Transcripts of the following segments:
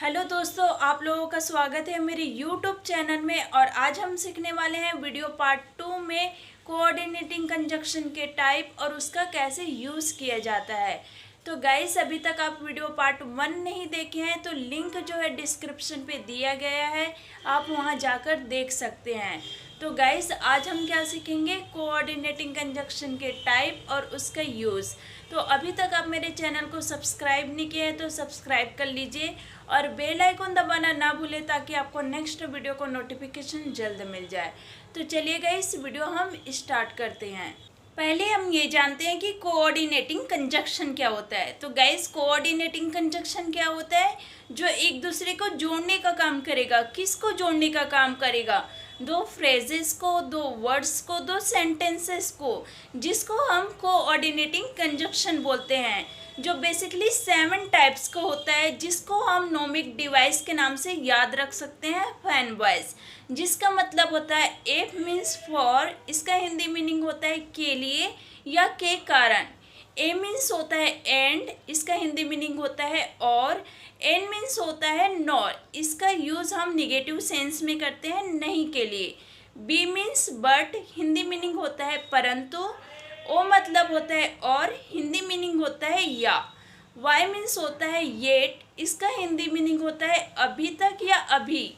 Hello दोस्तों, आप लोगों का स्वागत है मेरे यूट्यूब चैनल में। और आज हम सीखने वाले हैं वीडियो पार्ट 2 में कोऑर्डिनेटिंग कंजक्शन के टाइप और उसका कैसे यूज़ किया जाता है। तो गाइस, अभी तक आप वीडियो पार्ट 1 नहीं देखे हैं तो लिंक जो है डिस्क्रिप्शन पे दिया गया है, आप वहां जाकर देख सकते हैं। तो गाइस, आज हम क्या सीखेंगे, कोऑर्डिनेटिंग कंजक्शन के टाइप और उसका यूज़। तो अभी तक आप मेरे चैनल को सब्सक्राइब नहीं किए हैं तो सब्सक्राइब कर लीजिए और बेल आइकन दबाना ना भूलें ताकि आपको नेक्स्ट वीडियो को नोटिफिकेशन जल्द मिल जाए। तो चलिए गाइस, वीडियो हम स्टार्ट करते हैं। पहले हम ये जानते हैं कि कोऑर्डिनेटिंग कंजक्शन क्या होता है। तो गाइस, कोऑर्डिनेटिंग कंजक्शन क्या होता है, जो एक दूसरे को जोड़ने का काम करेगा। किसको जोड़ने का काम करेगा? दो फ्रेजेस को, दो वर्ड्स को, दो सेंटेंसेस को, जिसको हम कोऑर्डिनेटिंग कंजक्शन बोलते हैं। जो बेसिकली 7 टाइप्स का होता है, जिसको हम नोमिक डिवाइस के नाम से याद रख सकते हैं, फैन वॉइस, जिसका मतलब होता है एफ मीन्स फॉर, इसका हिंदी मीनिंग होता है के लिए या के कारण। ए मीन्स होता है एंड, इसका हिंदी मीनिंग होता है और। एन मीन्स होता है नॉर, इसका यूज़ हम निगेटिव सेंस में करते हैं, नहीं के लिए। B means but, Hindi meaning होता है परंतु। ओ मतलब होता है और, हिंदी मीनिंग होता है या। वाई मीन्स होता है येट, इसका हिंदी मीनिंग होता है अभी तक या अभी।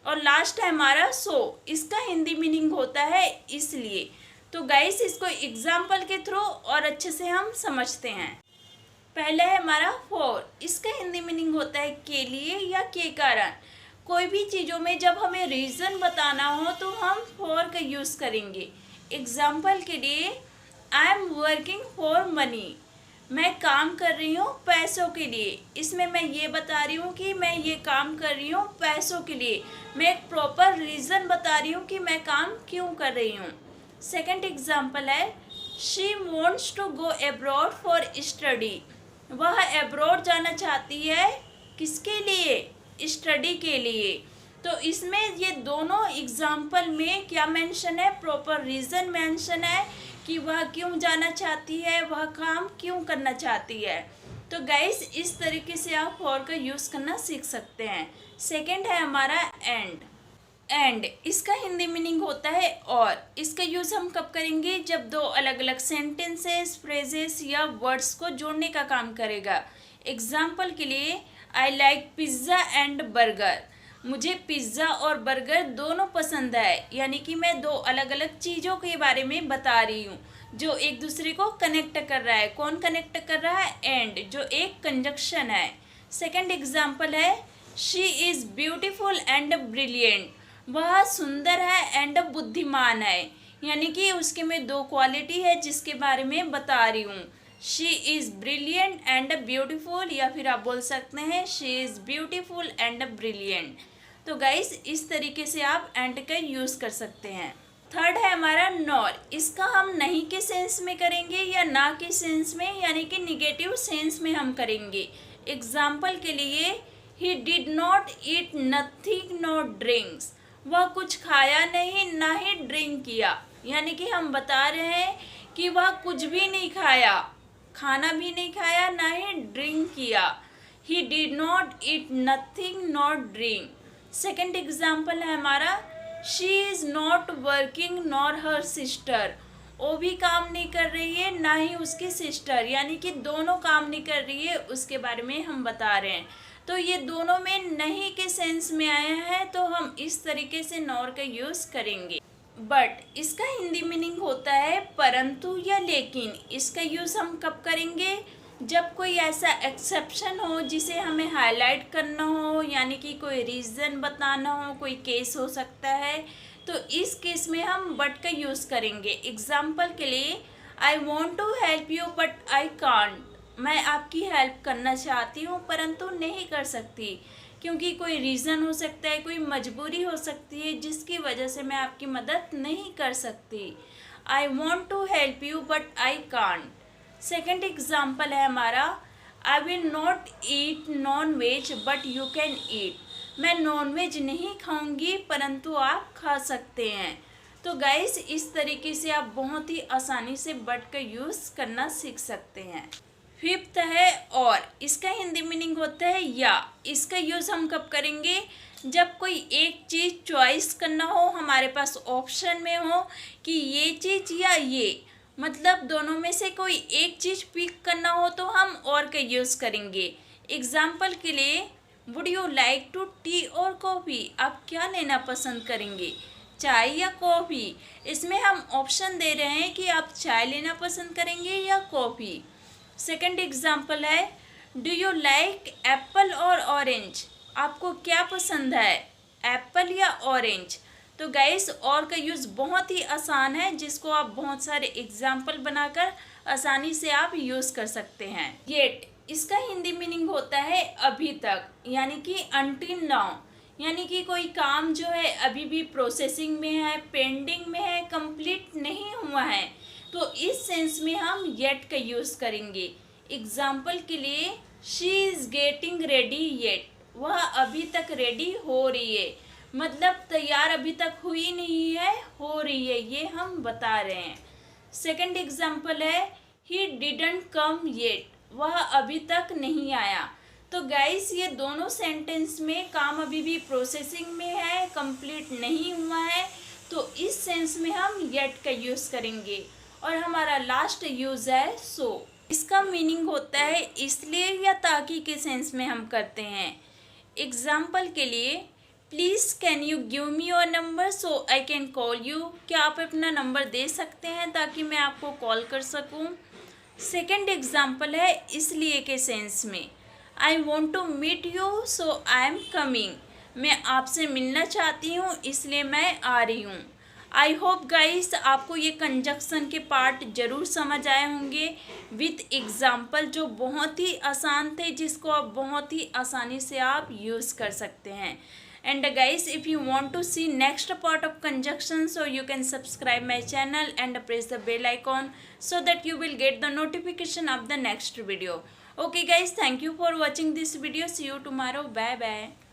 और लास्ट है हमारा सो, इसका हिंदी मीनिंग होता है इसलिए। तो गाइस, इसको एग्जाम्पल के थ्रू और अच्छे से हम समझते हैं। पहला है हमारा फॉर, इसका हिंदी मीनिंग होता है के लिए या के कारण। कोई भी चीज़ों में जब हमें रीज़न बताना हो तो हम फॉर का यूज़ करेंगे। एग्जाम्पल के लिए, I am working for money, मैं काम कर रही हूँ पैसों के लिए। इसमें मैं ये बता रही हूँ कि मैं ये काम कर रही हूँ पैसों के लिए। मैं एक प्रॉपर रीज़न बता रही हूँ कि मैं काम क्यों कर रही हूँ। सेकंड एग्जाम्पल है, she wants to go abroad for study, वह अब्रॉड जाना चाहती है किसके लिए? स्टडी के लिए। तो इसमें ये दोनों एग्जाम्पल में क्या मेंशन है, प्रॉपर रीज़न मेंशन है कि वह क्यों जाना चाहती है, वह काम क्यों करना चाहती है। तो गाइस, इस तरीके से आप फॉर का यूज़ करना सीख सकते हैं। सेकंड है हमारा एंड। एंड, इसका हिंदी मीनिंग होता है और। इसका यूज़ हम कब करेंगे, जब दो अलग अलग सेंटेंसेस, फ्रेजेस या वर्ड्स को जोड़ने का काम करेगा। एग्जाम्पल के लिए, I like pizza and burger, मुझे पिज़्ज़ा और बर्गर दोनों पसंद है, यानी कि मैं दो अलग अलग चीज़ों के बारे में बता रही हूँ जो एक दूसरे को कनेक्ट कर रहा है। कौन कनेक्ट कर रहा है? एंड, जो एक कंजक्शन है। सेकंड एग्जाम्पल है, she is beautiful and brilliant, वह सुंदर है एंड बुद्धिमान है, यानी कि उसके में दो क्वालिटी है जिसके बारे में बता रही हूँ। She is brilliant and beautiful, या फिर आप बोल सकते हैं she is beautiful and brilliant. तो गाइस, इस तरीके से आप एंड का यूज़ कर सकते हैं। थर्ड है हमारा नॉर, इसका हम नहीं के सेंस में करेंगे या ना के सेंस में, यानी कि निगेटिव सेंस में हम करेंगे। एग्जाम्पल के लिए, he did not eat nothing not drinks, वह कुछ खाया नहीं ना ही ड्रिंक किया, यानी कि हम बता रहे हैं कि वह कुछ भी नहीं खाया, खाना भी नहीं खाया ना ही ड्रिंक किया। He did not eat nothing not drink. Second example है हमारा, she is not working nor her sister, वो भी काम नहीं कर रही है ना ही उसकी सिस्टर, यानी कि दोनों काम नहीं कर रही है, उसके बारे में हम बता रहे हैं। तो ये दोनों में नहीं के सेंस में आया है, तो हम इस तरीके से नॉर का यूज़ करेंगे। बट, इसका हिंदी मीनिंग होता है परंतु या लेकिन। इसका यूज़ हम कब करेंगे, जब कोई ऐसा एक्सेप्शन हो जिसे हमें हाईलाइट करना हो, यानी कि कोई रीज़न बताना हो, कोई केस हो सकता है, तो इस केस में हम बट का यूज़ करेंगे। एग्जाम्पल के लिए, आई want to help you but I can't, मैं आपकी हेल्प करना चाहती हूँ परंतु नहीं कर सकती, क्योंकि कोई रीज़न हो सकता है, कोई मजबूरी हो सकती है जिसकी वजह से मैं आपकी मदद नहीं कर सकती। I want to help you but I can't. Second example है हमारा, I will not eat non veg but you can eat, मैं नॉन वेज नहीं खाऊंगी परंतु आप खा सकते हैं। तो गाइस, इस तरीके से आप बहुत ही आसानी से बट का यूज़ करना सीख सकते हैं। फिफ्थ है और, इसका हिंदी मीनिंग होता है या। इसका यूज़ हम कब करेंगे? जब कोई एक चीज़ चॉइस करना हो, हमारे पास ऑप्शन में हो कि ये चीज़ या ये, मतलब दोनों में से कोई एक चीज़ पिक करना हो तो हम और का यूज़ करेंगे। एग्जाम्पल के लिए, would you like to tea और कॉफ़ी? आप क्या लेना पसंद करेंगे, चाय या कॉफ़ी? इसमें हम ऑप्शन दे रहे हैं कि आप चाय लेना पसंद करेंगे या कॉफ़ी। सेकंड एग्जाम्पल है, डू यू लाइक एप्पल और ऑरेंज? आपको क्या पसंद है, एप्पल या ऑरेंज? तो गाइस, और का यूज़ बहुत ही आसान है, जिसको आप बहुत सारे एग्जाम्पल बनाकर आसानी से आप यूज़ कर सकते हैं। येट, इसका हिंदी मीनिंग होता है अभी तक, यानी कि अनटिल नाउ, यानी कि कोई काम जो है अभी भी प्रोसेसिंग में है, पेंडिंग में है, कंप्लीट नहीं हुआ है, तो इस सेंस में हम येट का यूज़ करेंगे। एग्जाम्पल के लिए, she is getting ready yet, वह अभी तक रेडी हो रही है, मतलब तैयार अभी तक हुई नहीं है, हो रही है, ये हम बता रहे हैं। सेकंड एग्जाम्पल है, ही डिडंट कम येट, वह अभी तक नहीं आया। तो गाइस, ये दोनों सेंटेंस में काम अभी भी प्रोसेसिंग में है, कंप्लीट नहीं हुआ है, तो इस सेंस में हम येट का यूज़ करेंगे। और हमारा लास्ट यूज़ है सो। इसका मीनिंग होता है इसलिए या ताकि के सेंस में हम करते हैं। एग्जाम्पल के लिए, please can you give me your number so I can call you? क्या आप अपना नंबर दे सकते हैं ताकि मैं आपको कॉल कर सकूं? सेकेंड एग्जाम्पल है इसलिए के सेंस में, I want to meet you so I am coming, मैं आपसे मिलना चाहती हूँ इसलिए मैं आ रही हूँ। आई होप गाइस, आपको ये कंजक्शन के पार्ट ज़रूर समझ आए होंगे विथ एग्जाम्पल, जो बहुत ही आसान थे, जिसको आप बहुत ही आसानी से आप यूज़ कर सकते हैं। And guys, if you want to see next part of conjunction, so you can subscribe my channel and press the bell icon so that you will get the notification of the next video. Okay guys, thank you for watching this video. See you tomorrow. Bye bye.